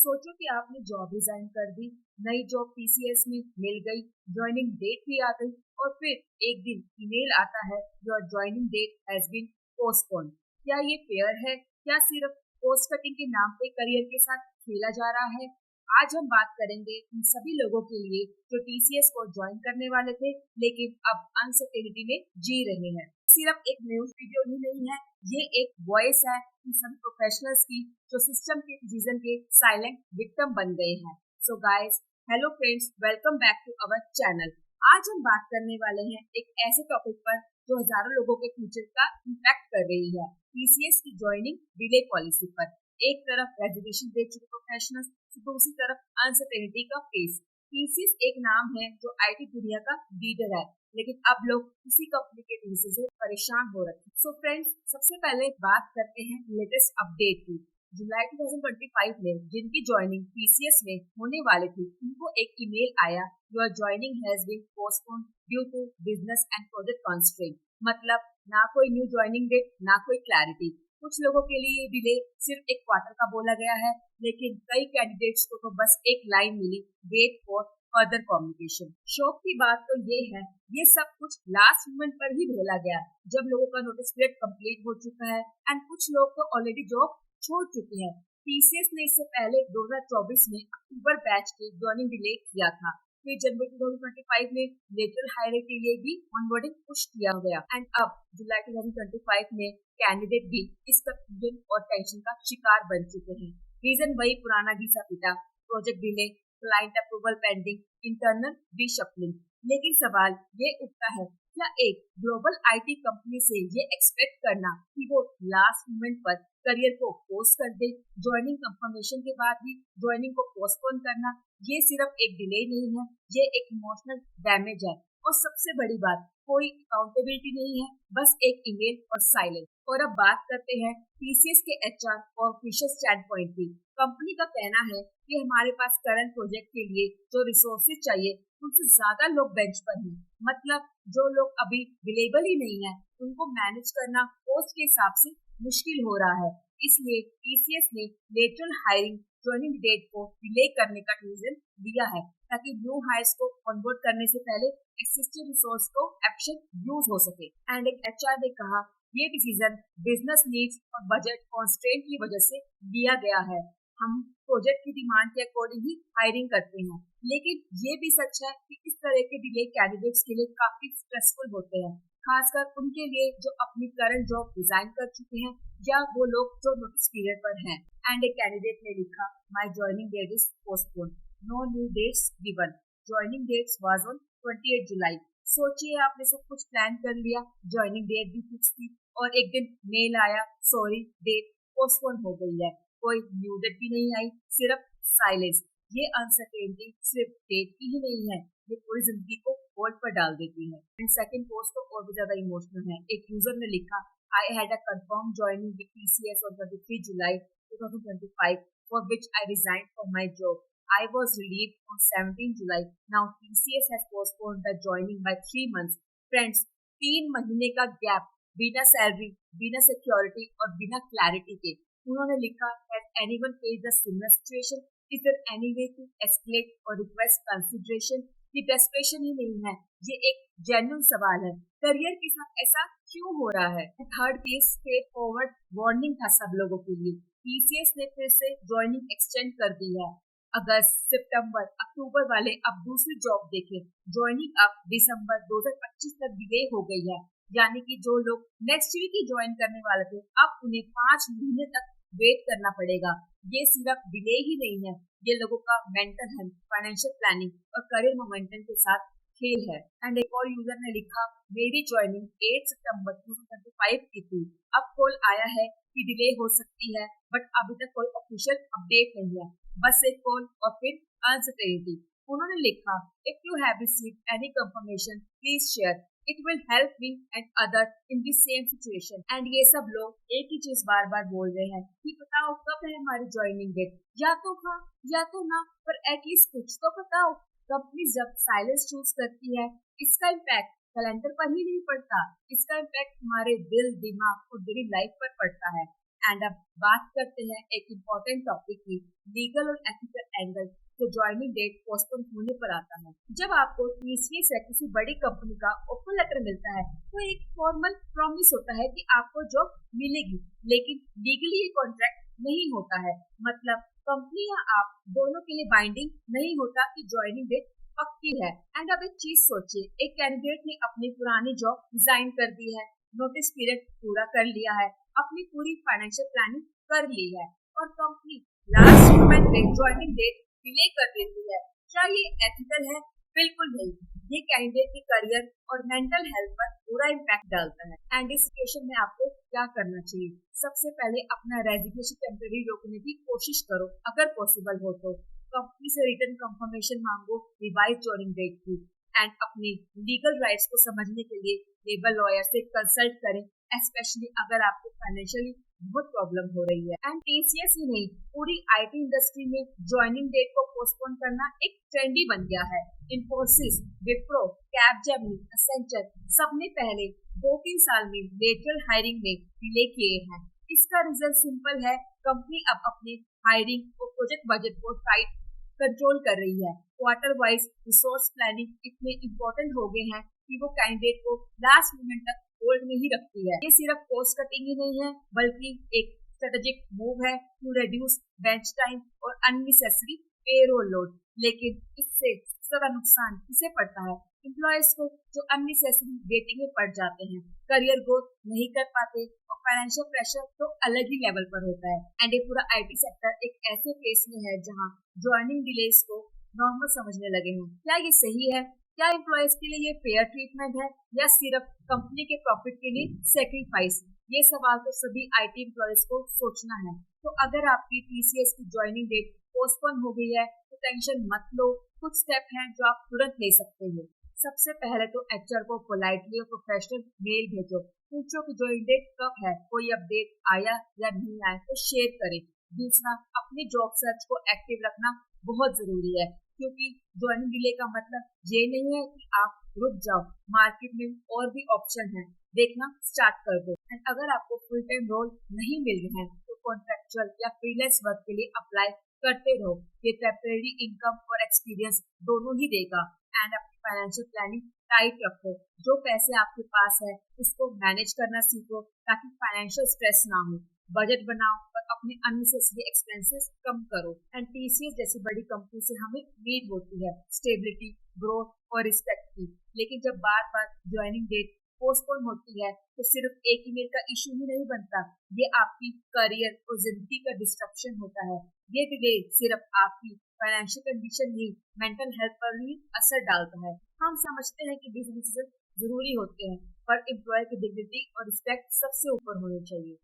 सोचो कि आपने जॉब रिजाइन कर दी, नई जॉब टीसीएस में मिल गई, ज्वाइनिंग डेट भी आ गई और फिर एक दिन ईमेल आता है, your joining date has been postpone. क्या ये फेयर है? क्या सिर्फ पोस्ट कटिंग के नाम पे करियर के साथ खेला जा रहा है? आज हम बात करेंगे उन सभी लोगों के लिए जो टीसीएस को ज्वाइन करने वाले थे लेकिन अब अनसर्टेनिटी में जी रहे हैं। सिर्फ एक न्यूज वीडियो ही नहीं है, ये एक वॉइस है उन सभी प्रोफेशनल्स की जो सिस्टम के डिसीजन के साइलेंट विक्टिम बन गए हैं। So guys, hello friends, welcome back to our channel. आज हम बात करने वाले हैं एक ऐसे टॉपिक पर जो हजारों लोगों के फ्यूचर का इम्पैक्ट कर रही है, टीसीएस की ज्वाइनिंग डिले पॉलिसी पर। एक तरफ रेजिग्नेशन दे चुके प्रोफेशनल्स, दूसरी तरफ अनसर्टेनिटी का फेस। टीसीएस एक नाम है जो आईटी दुनिया का लीडर है, लेकिन अब लोग इसी कंपनी के टीसीएस से परेशान हो रहे हैं। सो फ्रेंड्स, सबसे पहले बात करते हैं लेटेस्ट अपडेट की। जुलाई 2025 में जिनकी ज्वाइनिंग टीसीएस में होने वाली थी, उनको एक ईमेल आया, your joining has been postponed due to business and project constraint. मतलब ना कोई न्यू ज्वाइनिंग डेट, ना कोई क्लैरिटी। कुछ लोगों के लिए ये डिले सिर्फ एक क्वार्टर का बोला गया है, लेकिन कई कैंडिडेट्स को तो बस एक लाइन मिली, वेट फॉर फर्दर कम्युनिकेशन। शौक की बात तो ये है, ये सब कुछ लास्ट मोमेंट पर ही बोला गया, जब लोगों का नोटिस पीरियड कंप्लीट हो चुका है एंड कुछ लोग तो ऑलरेडी जॉब छोड़ चुके हैं। टीसीएस ने इससे पहले 2024 में अक्टूबर बैच के ज्वाइनिंग डिले किया था। फिर जनवरी 2025 में लेटरल हायरिंग के लिए भी ऑनबोर्डिंग पुश किया गया एंड अब जुलाई 2025 में कैंडिडेट भी इस कंफ्यूजन और टेंशन का शिकार बन चुके हैं। रीजन वही पुराना घिसा पिटा, project delay, client approval pending, internal reshuffling. लेकिन सवाल ये उठता है, क्या एक ग्लोबल आईटी कंपनी से ये एक्सपेक्ट करना कि वो लास्ट मोमेंट पर करियर को पोस्ट कर दे, ज्वाइनिंग कंफर्मेशन के बाद भी ज्वाइनिंग को पोस्टपोन करना, ये सिर्फ एक डिले नहीं है, ये एक इमोशनल डैमेज है। और सबसे बड़ी बात, कोई अकाउंटेबिलिटी नहीं है, बस एक ईमेल और साइलेंस। और अब बात करते हैं टीसीएस के एचआर और ऑफिशियल स्टैंड पॉइंट की। कंपनी का कहना है कि हमारे पास करंट प्रोजेक्ट के लिए जो रिसोर्सेज चाहिए उनसे ज्यादा लोग बेंच पर हैं। मतलब जो लोग अभी अवेलेबल ही नहीं है, उनको मैनेज करना पोस्ट के हिसाब से मुश्किल हो रहा है। इसलिए टीसीएस ने लेटरल हायरिंग ज्वाइनिंग डेट को डिले करने का डिसीजन लिया है, ताकि न्यू हायर्स को ऑनबोर्ड करने से पहले एक्सिस्टिंग रिसोर्स को एक्शन यूज हो सके। एंड एक एचआर ने कहा, ये डिसीजन बिजनेस नीड्स और बजट कॉन्स्ट्रेंट की वजह से लिया गया है। हम प्रोजेक्ट की डिमांड के अकॉर्डिंग ही हायरिंग करते हैं, लेकिन ये भी सच है कि इस तरह के डिले कैंडिडेट्स के लिए काफी स्ट्रेसफुल होते हैं, खासकर उनके लिए जो अपनी करंट जॉब रिजाइन कर चुके हैं या वो लोग जो नोटिस पीरियड पर हैं। एंड एक कैंडिडेट ने लिखा, my joining date is postponed, no new dates given, joining dates was on 28 July. सोचिए, आपने सब कुछ प्लान कर लिया, ज्वाइनिंग डेट भी फिक्स थी और एक दिन मेल आया, सॉरी डेट पोस्टपोन हो गई है। कोई न्यू डेट भी नहीं आई, सिर्फ साइलेंस। ये अनसर्टेनिटी सिर्फ डेट की ही नहीं है, ये पूरी जिंदगी को होल्ड पर डाल देती है। एंड सेकंड पोस्ट तो और भी ज्यादा इमोशनल है। एक यूजर ने लिखा, I had a confirm joining with TCS on 23 July 2025 for which I resigned from my job. I was relieved on 17 July. Now TCS has postponed the joining by 3 months. Friends, 3 महीने का gap, बिना salary, बिना security और बिना clarity के। उन्होंने लिखा, has anyone faced a similar situation? Is there any way to escalate or request consideration? ये डेस्परेशन ही नहीं है, ये एक जेन्युइन सवाल है। करियर के साथ ऐसा क्यों हो रहा है? Third case straight forward warning था सब लोगों के लिए। TCS ने फिर से ज्वाइनिंग एक्सटेंड कर दी है। अगस्त, सितंबर, अक्टूबर वाले अब दूसरी जॉब देखें, ज्वाइनिंग अब दिसंबर 2025 तक डिले हो गई है। यानी कि जो लोग नेक्स्ट वीक ही ज्वाइन करने वाले थे, अब उन्हें 5 महीने तक वेट करना पड़ेगा। ये सिर्फ डिले ही नहीं है, ये लोगों का मेंटल हेल्थ, फाइनेंशियल प्लानिंग और करियर मोमेंटम के साथ खेल है। एंड एक और यूजर ने लिखा, मेरी ज्वाइनिंग 8 सितंबर 2025 की थी। अब कॉल आया है कि डिले हो सकती है, बट अभी तक कोई ऑफिशियल अपडेट नहीं है, बस एक कॉल और फिर अनसर्टेनिटी। उन्होंने लिखा, if you have received any confirmation please share, it will help me and other in the same situation. And ये सब लोग एक ही चीज बार बार बोल रहे हैं कि बताओ कब है हमारी ज्वाइनिंग डेट, या तो हाँ या तो ना, पर एटलीस्ट कुछ तो बताओ। कंपनी जब साइलेंस चूज करती है, इसका इम्पैक्ट कैलेंडर पर ही नहीं पड़ता, इसका इम्पैक्ट हमारे दिल, दिमाग और डेली लाइफ पर पड़ता है। एंड अब बात करते हैं एक इम्पोर्टेंट टॉपिक की, लीगल और एथिकल एंगल जो ज्वाइनिंग डेट पोस्टपोन होने पर आता है। जब आपको टीसीएस या किसी बड़ी कंपनी का ऑफर लेटर मिलता है तो एक फॉर्मल प्रॉमिस होता है कि आपको जॉब मिलेगी, लेकिन लीगली ये कॉन्ट्रैक्ट नहीं होता है। मतलब कंपनी या आप दोनों के लिए बाइंडिंग नहीं होता कि ज्वाइनिंग डेट पक्की है। एंड अब एक चीज सोचिए, एक कैंडिडेट ने अपनी पुरानी जॉब रिजाइन कर दी है, नोटिस पीरियड पूरा कर लिया है, अपनी पूरी फाइनेंशियल प्लानिंग कर ली है और कंपनी लास्ट मोमेंट पे ज्वाइनिंग डेट डिले कर देती है। क्या ये एथिकल है? बिल्कुल नहीं। ये कैंडिडेट के करियर और मेंटल हेल्थ पर बुरा इम्पैक्ट डालता है। एंड इस सिचुएशन में आपको क्या करना चाहिए? सबसे पहले अपना रेजिग्नेशन टेम्परेरी रोकने की कोशिश करो, अगर पॉसिबल हो तो। कंपनी से रिटर्न कंफर्मेशन मांगो रिवाइज ज्वाइनिंग डेट की एंड अपनी लीगल राइट्स को समझने के लिए लेबर लॉयर से कंसल्ट करें, स्पेशली अगर आपको फाइनेंशियली बहुत प्रॉब्लम हो रही है। एंड टीसीएस ही नहीं, पूरी आईटी इंडस्ट्री में ज्वाइनिंग डेट को पोस्टपोन करना एक ट्रेंडी बन गया है। इन्फोसिस, विप्रो, कैपजेमिनी, एसेंचर सबने पहले 2-3 साल में लेटरल हायरिंग में डिले किए हैं। इसका रिजल्ट सिंपल है, कंपनी अब अपने हायरिंग और प्रोजेक्ट बजट को टाइट कंट्रोल कर रही है। क्वार्टर वाइज रिसोर्स प्लानिंग इतने इम्पोर्टेंट हो गए हैं कि वो कैंडिडेट को लास्ट मोमेंट तक होल्ड में ही रखती है। ये सिर्फ कॉस्ट कटिंग ही नहीं है, बल्कि एक स्ट्रेटेजिक मूव है टू रिड्यूस बेंच टाइम और अननेसेसरी पेरोल लोड। लेकिन इससे ज्यादा नुकसान किसे पड़ता है? एम्प्लॉयज को, जो अननेसेसरी वेटिंग में पड़ जाते हैं, करियर ग्रोथ नहीं कर पाते और फाइनेंशियल प्रेशर तो अलग ही लेवल पर होता है। एंड ये पूरा आईटी सेक्टर एक ऐसे फेस में है जहां ज्वाइनिंग डिलेस को नॉर्मल समझने लगे हैं। क्या ये सही है? क्या एम्प्लॉयज के लिए ये फेयर ट्रीटमेंट है या सिर्फ कंपनी के प्रॉफिट के लिए सेक्रीफाइस? ये सवाल तो सभी आईटी एम्प्लॉयज को सोचना है। तो अगर आपकी टीसीएस की ज्वाइनिंग डेट पोस्टपोन हो गई है तो टेंशन मत लो, कुछ स्टेप हैं जो आप तुरंत ले सकते हो। सबसे पहले तो एचआर को पोलाइटली और प्रोफेशनल मेल भेजो, पूछो कि ज्वाइनिंग डेट कब है, कोई अपडेट आया या नहीं आया तो शेयर करें। दूसरा, अपनी जॉब सर्च को एक्टिव रखना बहुत जरूरी है, क्योंकि ज्वाइनिंग डिले का मतलब ये नहीं है कि आप रुक जाओ। मार्केट में और भी ऑप्शन है, देखना स्टार्ट कर दो। एंड अगर आपको फुल टाइम रोल नहीं मिल रहे हैं तो कॉन्ट्रेक्चुअल या फ्रीलांस वर्क के लिए अप्लाई करते रहो। ये टेम्परेरी इनकम और एक्सपीरियंस दोनों ही देगा। एंड अपनी फाइनेंशियल प्लानिंग टाइट रखो, जो पैसे आपके पास है उसको मैनेज करना सीखो ताकि फाइनेंशियल स्ट्रेस ना हो। बजट बनाओ और अपने अननेसेसरी एक्सपेंसेस कम करो। एंड टीसीएस जैसी बड़ी कंपनी से हमें उम्मीद होती है स्टेबिलिटी, ग्रोथ और रिस्पेक्ट की, लेकिन जब बार बार ज्वाइनिंग डेट पोस्टपोन होती है तो सिर्फ एक ईमेल का इशू ही नहीं बनता, ये आपकी करियर और जिंदगी का डिस्ट्रप्शन होता है। ये डिले सिर्फ आपकी फाइनेंशियल कंडीशन नहीं, मेंटल हेल्थ पर भी असर डालता है। हम समझते हैं कि बिजनेस जरूरी होते हैं, पर एम्प्लॉय की डिग्निटी और रिस्पेक्ट सबसे ऊपर होनी चाहिए।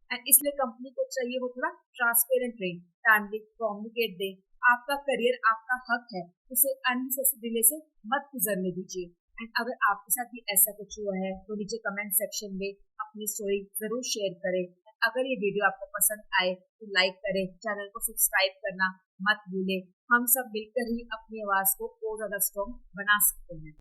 एंड इसलिए कंपनी को चाहिए वो थोड़ा ट्रांसपेरेंट रहे, टाइमली कम्युनिकेट दे। आपका करियर आपका हक है, उसे अननेसेसरी डिले से मत गुजरने दीजिए। एंड अगर आपके साथ भी ऐसा कुछ हुआ है तो नीचे कमेंट सेक्शन में अपनी स्टोरी जरूर शेयर करें। अगर ये वीडियो आपको पसंद आए तो लाइक करें, चैनल को सब्सक्राइब करना मत भूलें। हम सब मिलकर ही अपनी आवाज को और ज्यादा स्ट्रॉन्ग बना सकते हैं।